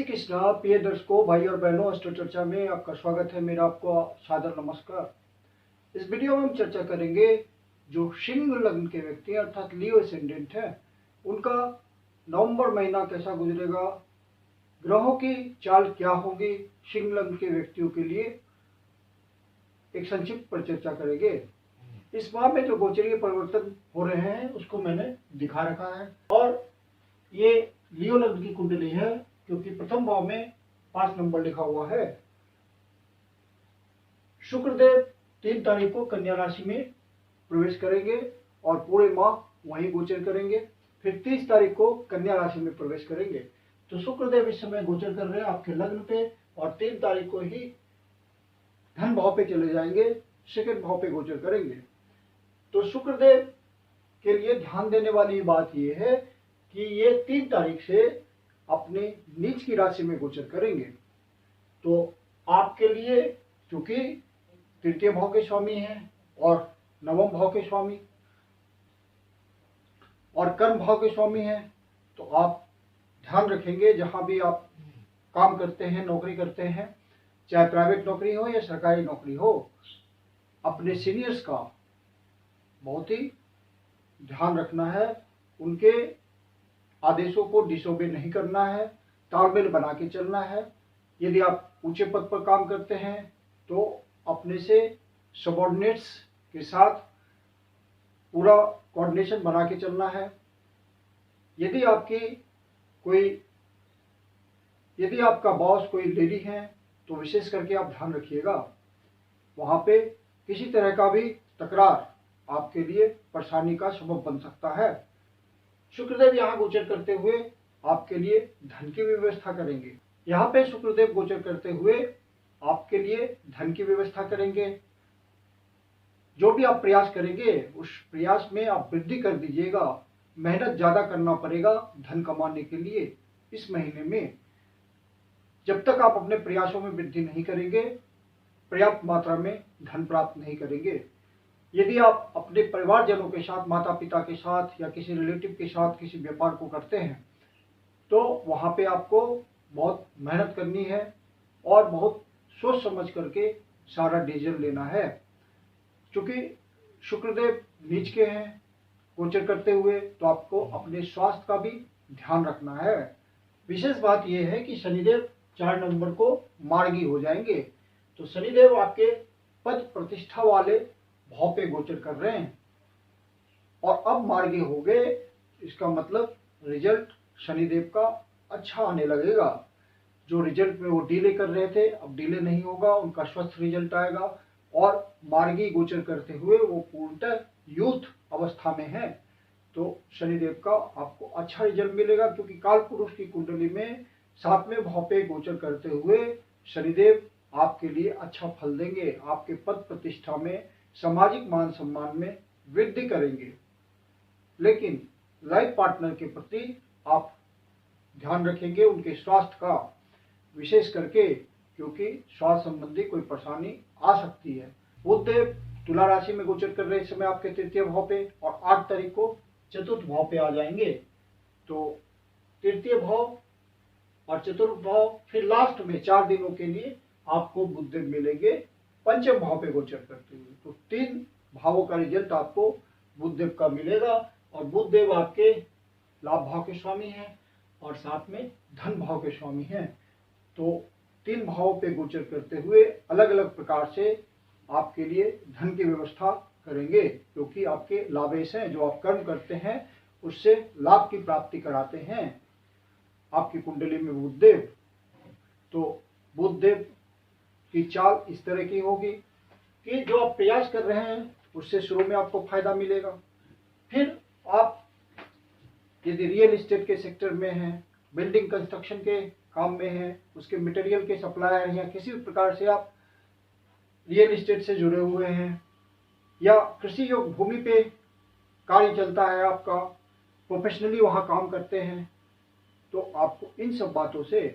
श्री कृष्णा। प्रिय दर्शकों, भाई और बहनों, अस्ट्रो चर्चा में आपका स्वागत है। मेरा आपको सादर नमस्कार। इस वीडियो में हम चर्चा करेंगे जो सिंह लग्न के व्यक्ति अर्थात लियो एसेंडेंट है, उनका नवंबर महीना कैसा गुजरेगा, ग्रहों की चाल क्या होगी सिंह लग्न के व्यक्तियों के लिए, एक संक्षिप्त पर चर्चा करेंगे। इस माह में जो गोचरीय परिवर्तन हो रहे हैं उसको मैंने दिखा रखा है। और ये लियो लग्न की कुंडली है क्योंकि प्रथम भाव में 5 नंबर लिखा हुआ है। शुक्रदेव 3 तारीख को कन्या राशि में प्रवेश करेंगे और पूरे माह वहीं गोचर करेंगे। फिर 30 तारीख को कन्या राशि में प्रवेश करेंगे। तो शुक्रदेव इस समय गोचर कर रहे हैं आपके लग्न पे और 3 तारीख को ही धन भाव पे चले जाएंगे, सेकंड भाव पे गोचर करेंगे। तो शुक्रदेव के लिए ध्यान देने वाली बात यह है कि ये 3 तारीख से अपने नीच की राशि में गोचर करेंगे। तो आपके लिए चूंकि तृतीय भाव के स्वामी हैं और नवम भाव के स्वामी और कर्म भाव के स्वामी हैं, तो आप ध्यान रखेंगे जहां भी आप काम करते हैं, नौकरी करते हैं, चाहे प्राइवेट नौकरी हो या सरकारी नौकरी हो, अपने सीनियर्स का बहुत ही ध्यान रखना है। उनके आदेशों को डिसोबे नहीं करना है, तालमेल बना के चलना है। यदि आप ऊंचे पद पर काम करते हैं तो अपने से सबॉर्डिनेट्स के साथ पूरा कोऑर्डिनेशन बना के चलना है। यदि आपका बॉस कोई लेडी है तो विशेष करके आप ध्यान रखिएगा, वहां पे किसी तरह का भी तकरार आपके लिए परेशानी का सबब बन सकता है। शुक्रदेव यहाँ गोचर करते हुए आपके लिए धन की व्यवस्था करेंगे। यहाँ पे शुक्रदेव गोचर करते हुए आपके लिए धन की व्यवस्था करेंगे। जो भी आप प्रयास करेंगे उस प्रयास में आप वृद्धि कर दीजिएगा। मेहनत ज्यादा करना पड़ेगा धन कमाने के लिए इस महीने में। जब तक आप अपने प्रयासों में वृद्धि नहीं करेंगे, पर्याप्त मात्रा में धन प्राप्त नहीं करेंगे। यदि आप अपने परिवारजनों के साथ, माता पिता के साथ या किसी रिलेटिव के साथ किसी व्यापार को करते हैं तो वहां पे आपको बहुत मेहनत करनी है और बहुत सोच समझ करके सारा डिसीजन लेना है। क्योंकि शुक्रदेव नीच के हैं गोचर करते हुए, तो आपको अपने स्वास्थ्य का भी ध्यान रखना है। विशेष बात यह है कि शनिदेव 4 नवंबर को मार्गी हो जाएंगे। तो शनिदेव आपके पद प्रतिष्ठा वाले भाव पे गोचर कर रहे हैं और अब मार्गी हो गए, इसका मतलब रिजल्ट शनिदेव का अच्छा आने लगेगा। जो रिजल्ट में वो डिले कर रहे थे अब डिले नहीं होगा, उनका स्वस्थ रिजल्ट आएगा। और मार्गी गोचर करते हुए वो पूर्णतः यूथ अवस्था में है, तो शनिदेव का आपको अच्छा रिजल्ट मिलेगा। क्योंकि काल पुरुष की कुंडली में 7वें भाव पे गोचर करते हुए शनिदेव आपके लिए अच्छा फल देंगे, आपके पद प्रतिष्ठा में, सामाजिक मान सम्मान में वृद्धि करेंगे। लेकिन लाइफ पार्टनर के प्रति आप ध्यान रखेंगे, उनके स्वास्थ्य का विशेष करके, क्योंकि स्वास्थ्य संबंधी कोई परेशानी आ सकती है। बुधदेव तुला राशि में गोचर कर रहे इस समय आपके तृतीय भाव पे और 8 तारीख को चतुर्थ भाव पे आ जाएंगे। तो तृतीय भाव और चतुर्थ भाव, फिर लास्ट में 4 दिनों के लिए आपको बुधदेव मिलेंगे पंचम भाव पे गोचर करते हुए। तो 3 भावों का रिजल्ट आपको बुधदेव का मिलेगा। और बुधदेव आपके लाभ भाव के स्वामी हैं और साथ में धन भाव के स्वामी हैं। तो 3 भावों पे गोचर करते हुए अलग अलग प्रकार से आपके लिए धन की व्यवस्था करेंगे। क्योंकि आपके लाभेश हैं, जो आप कर्म करते हैं उससे लाभ की प्राप्ति कराते हैं आपकी कुंडली में बुधदेव। तो बुधदेव की चाल इस तरह की होगी कि जो आप प्रयास कर रहे हैं उससे शुरू में आपको फायदा मिलेगा। फिर आप यदि रियल एस्टेट के सेक्टर में हैं, बिल्डिंग कंस्ट्रक्शन के काम में हैं, उसके मटेरियल के सप्लायर या किसी भी प्रकार से आप रियल एस्टेट से जुड़े हुए हैं या कृषि योग भूमि पे कार्य चलता है आपका, प्रोफेशनली वहाँ काम करते हैं, तो आपको इन सब बातों से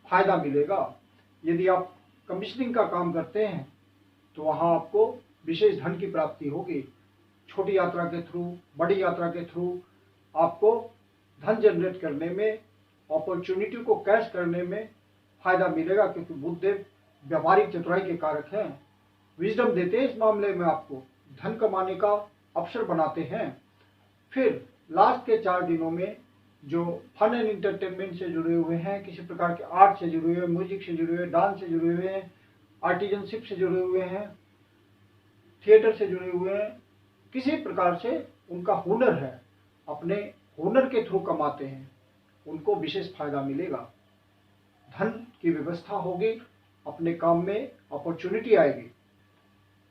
फायदा मिलेगा। यदि आप कमीशनिंग का काम करते हैं तो वहाँ आपको विशेष धन की प्राप्ति होगी। छोटी यात्रा के थ्रू, बड़ी यात्रा के थ्रू आपको धन जनरेट करने में अपॉर्चुनिटी को कैच करने में फायदा मिलेगा, क्योंकि बुधदेव व्यावहारिक चतुराई के कारक हैं। विजडम देते हैं इस मामले में, आपको धन कमाने का अवसर बनाते हैं। फिर लास्ट के 4 दिनों में जो फन एंड इंटरटेनमेंट से जुड़े हुए हैं, किसी प्रकार के आर्ट से जुड़े हुए, म्यूजिक से जुड़े हुए, डांस से जुड़े हुए हैं, आर्टिजनशिप से जुड़े हुए हैं, थिएटर से जुड़े हुए हैं, किसी प्रकार से उनका हुनर है, अपने हुनर के थ्रू कमाते हैं, उनको विशेष फायदा मिलेगा। धन की व्यवस्था होगी, अपने काम में अपॉर्चुनिटी आएगी।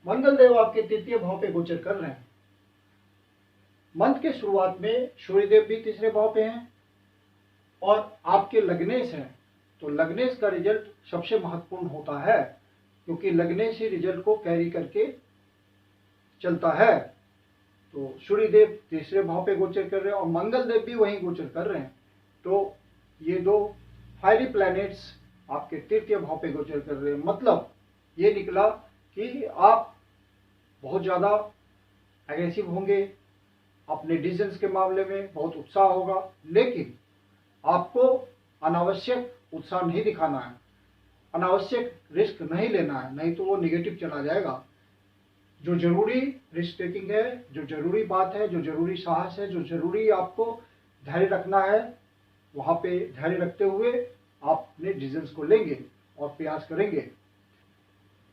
मंगल देव आपके 3य भाव पे गोचर कर रहे हैं। मंथ के शुरुआत में सूर्यदेव भी 3रे भाव पे हैं और आपके लग्नेश हैं, तो लग्नेश का रिजल्ट सबसे महत्वपूर्ण होता है, क्योंकि लग्नेश ही रिजल्ट को कैरी करके चलता है। तो सूर्यदेव 3रे भाव पे गोचर कर रहे हैं और मंगल देव भी वहीं गोचर कर रहे हैं। तो ये 2 फायरी प्लैनेट्स आपके 3य भाव पे गोचर कर रहे हैं। मतलब ये निकला कि आप बहुत ज़्यादा एग्रेसिव होंगे, अपने डिसीजंस के मामले में बहुत उत्साह होगा, लेकिन आपको अनावश्यक उत्साह नहीं दिखाना है, अनावश्यक रिस्क नहीं लेना है, नहीं तो वो नेगेटिव चला जाएगा। जो जरूरी रिस्क टेकिंग है, जो जरूरी बात है, जो जरूरी साहस है, जो जरूरी आपको धैर्य रखना है, वहाँ पे धैर्य रखते हुए आप अपने डिसीजंस को लेंगे और प्रयास करेंगे,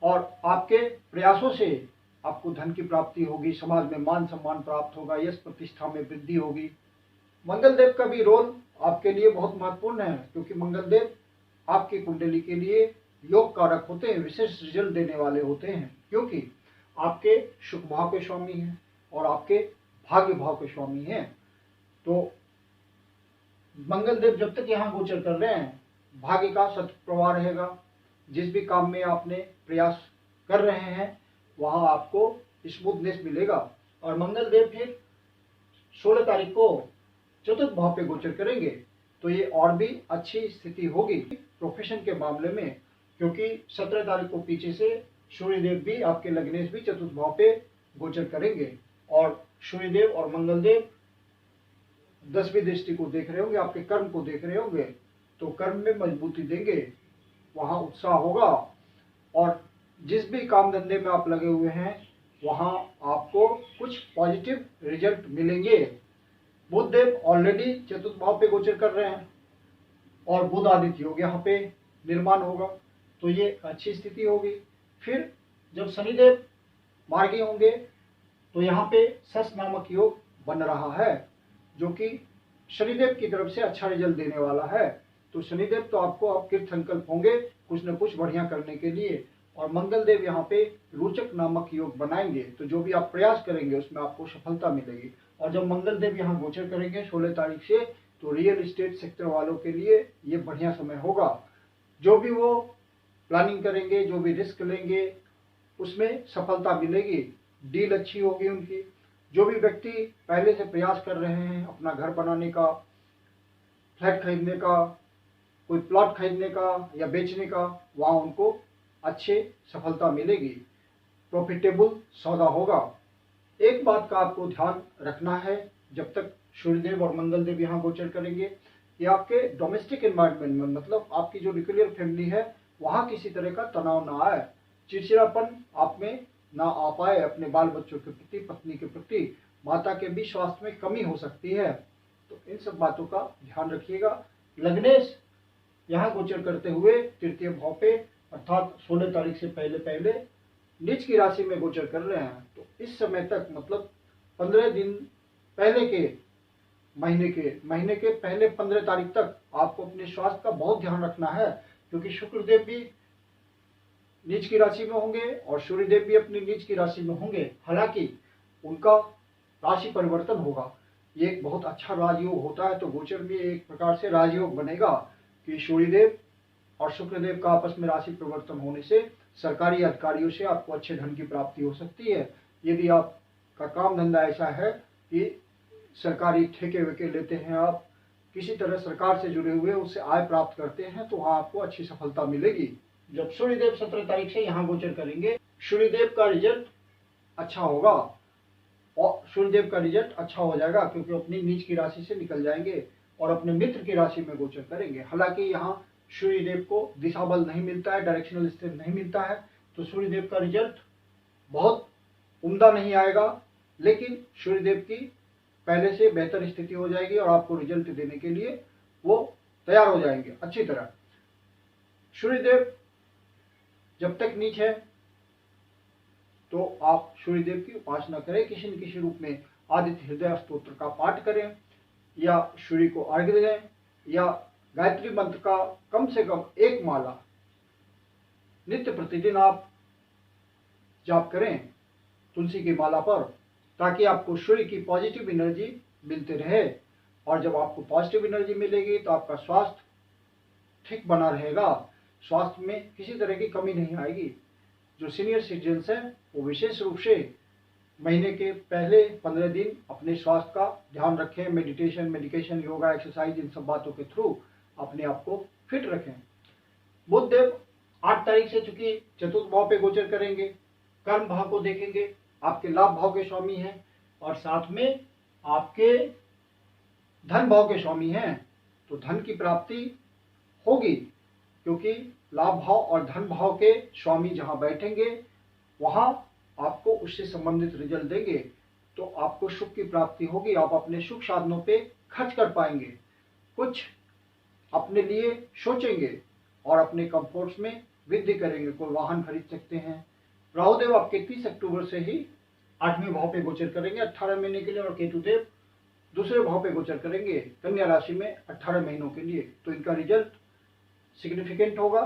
और आपके प्रयासों से आपको धन की प्राप्ति होगी, समाज में मान सम्मान प्राप्त होगा, यश प्रतिष्ठा में वृद्धि होगी। मंगल देव का भी रोल आपके लिए बहुत महत्वपूर्ण है, क्योंकि मंगल देव आपकी कुंडली के लिए योग कारक होते हैं, विशेष रिजल्ट देने वाले होते हैं, क्योंकि आपके शुभ भाव के स्वामी हैं और आपके भाग्य भाव के स्वामी हैं। तो मंगल देव जब तक यहाँ गोचर कर रहे हैं, भाग्य का सतत प्रवाह रहेगा। जिस भी काम में आपने प्रयास कर रहे हैं वहाँ आपको स्मूथनेस मिलेगा। और मंगल देव फिर 16 तारीख को 4th भाव पे गोचर करेंगे, तो ये और भी अच्छी स्थिति होगी प्रोफेशन के मामले में, क्योंकि 17 तारीख को पीछे से सूर्यदेव भी आपके लग्नेश भी 4th भाव पे गोचर करेंगे, और सूर्यदेव और मंगल देव 10वीं दृष्टि को देख रहे होंगे, आपके कर्म को देख रहे होंगे, तो कर्म में मजबूती देंगे, वहाँ उत्साह होगा, और जिस भी काम धंधे में आप लगे हुए हैं वहाँ आपको कुछ पॉजिटिव रिजल्ट मिलेंगे। बुध देव ऑलरेडी 4th भाव पे गोचर कर रहे हैं और बुध आदित्य योग यहाँ पे निर्माण होगा, तो ये अच्छी स्थिति होगी। फिर जब शनिदेव मार्गी होंगे तो यहाँ पे सस नामक योग बन रहा है, जो कि शनिदेव की तरफ से अच्छा रिजल्ट देने वाला है। तो शनिदेव तो आपको कृत संकल्प होंगे कुछ न कुछ बढ़िया करने के लिए, और मंगल देव यहाँ पे रोचक नामक योग बनाएंगे, तो जो भी आप प्रयास करेंगे उसमें आपको सफलता मिलेगी। और जब मंगल देव यहाँ गोचर करेंगे 16 तारीख से, तो रियल एस्टेट सेक्टर वालों के लिए ये बढ़िया समय होगा। जो भी वो प्लानिंग करेंगे, जो भी रिस्क लेंगे, उसमें सफलता मिलेगी, डील अच्छी होगी उनकी। जो भी व्यक्ति पहले से प्रयास कर रहे हैं अपना घर बनाने का, फ्लैट खरीदने का, कोई प्लॉट खरीदने का या बेचने का, वहाँ उनको अच्छे सफलता मिलेगी, प्रॉफिटेबल सौदा होगा। एक बात का आपको ध्यान रखना है, जब तक सूर्यदेव और मंगल देव यहाँ गोचर करेंगे, कि आपके डोमेस्टिक एनवायरनमेंट में, मतलब आपकी जो न्यूक्लियर फैमिली है, वहाँ किसी तरह का तनाव ना आए, चिड़चिड़ापन आप में ना आ पाए। अपने बाल बच्चों के प्रति, पत्नी के प्रति, माता के भी स्वास्थ्य में कमी हो सकती है, तो इन सब बातों का ध्यान रखिएगा। लग्नेश यहाँ गोचर करते हुए 3य भाव पे, अर्थात 16 तारीख से पहले पहले नीच की राशि में गोचर कर रहे हैं, तो इस समय तक, मतलब 15 दिन पहले के महीने के पहले 15 तारीख तक आपको अपने स्वास्थ्य का बहुत ध्यान रखना है, क्योंकि शुक्रदेव भी नीच की राशि में होंगे और सूर्यदेव भी अपनी नीच की राशि में होंगे। हालांकि उनका राशि परिवर्तन होगा, ये एक बहुत अच्छा राजयोग होता है, तो गोचर में एक प्रकार से राजयोग बनेगा कि सूर्यदेव और शुक्रदेव का आपस में राशि परिवर्तन होने से सरकारी अधिकारियों से आपको अच्छे धन की प्राप्ति हो सकती है। यदि आपका काम धंधा ऐसा है कि सरकारी ठेके वेके लेते हैं, आप किसी तरह सरकार से जुड़े हुए उससे आय प्राप्त करते हैं, तो वहाँ आपको अच्छी सफलता मिलेगी। जब सूर्यदेव 17 तारीख से यहाँ गोचर करेंगे, सूर्यदेव का रिजल्ट अच्छा होगा, और सूर्यदेव का रिजल्ट अच्छा हो जाएगा, क्योंकि अपनी नीच की राशि से निकल जाएंगे और अपने मित्र की राशि में गोचर करेंगे। हालांकि यहाँ सूर्य देव को दिशा बल नहीं मिलता है, डायरेक्शनल स्थिति नहीं मिलता है, तो सूर्य देव का रिजल्ट बहुत उम्दा नहीं आएगा, लेकिन सूर्य देव की पहले से बेहतर स्थिति हो जाएगी और आपको रिजल्ट देने के लिए वो तैयार हो जाएंगे अच्छी तरह। सूर्यदेव जब तक नीच है तो आप सूर्यदेव की उपासना करें, किसी न किसी रूप में आदित्य हृदय स्तोत्र का पाठ करें, या सूर्य को अर्घ्य दें, या गायत्री मंत्र का कम से कम एक माला नित्य प्रतिदिन आप जाप करें तुलसी की माला पर, ताकि आपको सूर्य की पॉजिटिव एनर्जी मिलते रहे। और जब आपको पॉजिटिव एनर्जी मिलेगी तो आपका स्वास्थ्य ठीक बना रहेगा, स्वास्थ्य में किसी तरह की कमी नहीं आएगी। जो सीनियर सिटीजन्स हैं वो विशेष रूप से महीने के पहले 15 दिन अपने स्वास्थ्य का ध्यान रखें, मेडिटेशन, मेडिकेशन, योगा, एक्सरसाइज, इन सब बातों के थ्रू अपने आप को फिट रखें। बुध देव 8 तारीख से चूंकि चतुर्थ भाव पे गोचर करेंगे, कर्म भाव को देखेंगे, आपके लाभ भाव के स्वामी हैं और साथ में आपके धन भाव के स्वामी हैं, तो धन की प्राप्ति होगी, क्योंकि लाभ भाव और धन भाव के स्वामी जहां बैठेंगे वहां आपको उससे संबंधित रिजल्ट देंगे, तो आपको सुख की प्राप्ति होगी। आप अपने सुख साधनों पे खर्च कर पाएंगे, कुछ अपने लिए सोचेंगे और अपने कंफर्ट्स में वृद्धि करेंगे, कोई वाहन खरीद सकते हैं। राहुदेव आपके 30 अक्टूबर से ही 8वें भाव पे गोचर करेंगे 18 महीने के लिए, और केतुदेव दूसरे भाव पे गोचर करेंगे कन्या राशि में 18 महीनों के लिए। तो इनका रिजल्ट सिग्निफिकेंट होगा,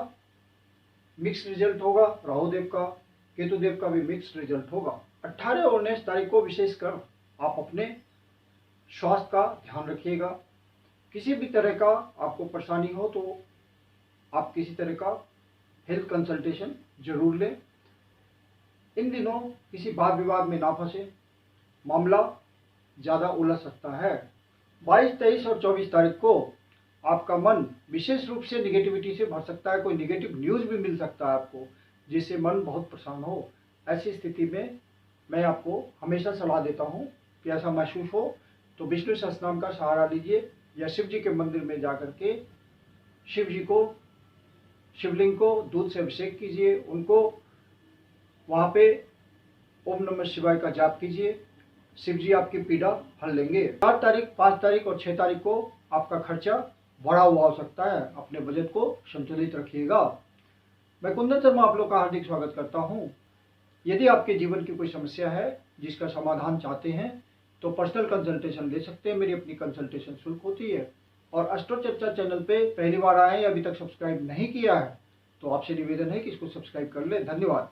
मिक्स रिजल्ट होगा। राहुदेव का, केतुदेव का भी मिक्स रिजल्ट होगा। 18 और 19 तारीख को विशेषकर आप अपने स्वास्थ्य का ध्यान रखिएगा। किसी भी तरह का आपको परेशानी हो तो आप किसी तरह का हेल्थ कंसल्टेशन जरूर लें। इन दिनों किसी वाद विवाद में ना फंसे, मामला ज़्यादा उलझ सकता है। 22, 23 और 24 तारीख को आपका मन विशेष रूप से निगेटिविटी से भर सकता है, कोई निगेटिव न्यूज़ भी मिल सकता है आपको, जिससे मन बहुत परेशान हो। ऐसी स्थिति में मैं आपको हमेशा सलाह देता हूँ कि ऐसा महसूस हो तो विष्णु सहस्त्रनाम का सहारा लीजिए, या शिव जी के मंदिर में जाकर के शिव जी को, शिवलिंग को दूध से अभिषेक कीजिए, उनको वहाँ पे ओम नमः शिवाय का जाप कीजिए, शिव जी आपकी पीड़ा हल लेंगे। 4 तारीख, 5 तारीख और 6 तारीख को आपका खर्चा बढ़ा हुआ हो सकता है, अपने बजट को संतुलित रखिएगा। मैं कुंदन शर्मा आप लोग का हार्दिक स्वागत करता हूँ। यदि आपके जीवन की कोई समस्या है जिसका समाधान चाहते हैं तो पर्सनल कंसल्टेशन ले सकते हैं, मेरी अपनी कंसल्टेशन शुल्क होती है। और अस्ट्रो चर्चा चैनल पे पहली बार आए या अभी तक सब्सक्राइब नहीं किया है तो आपसे निवेदन है कि इसको सब्सक्राइब कर ले। धन्यवाद।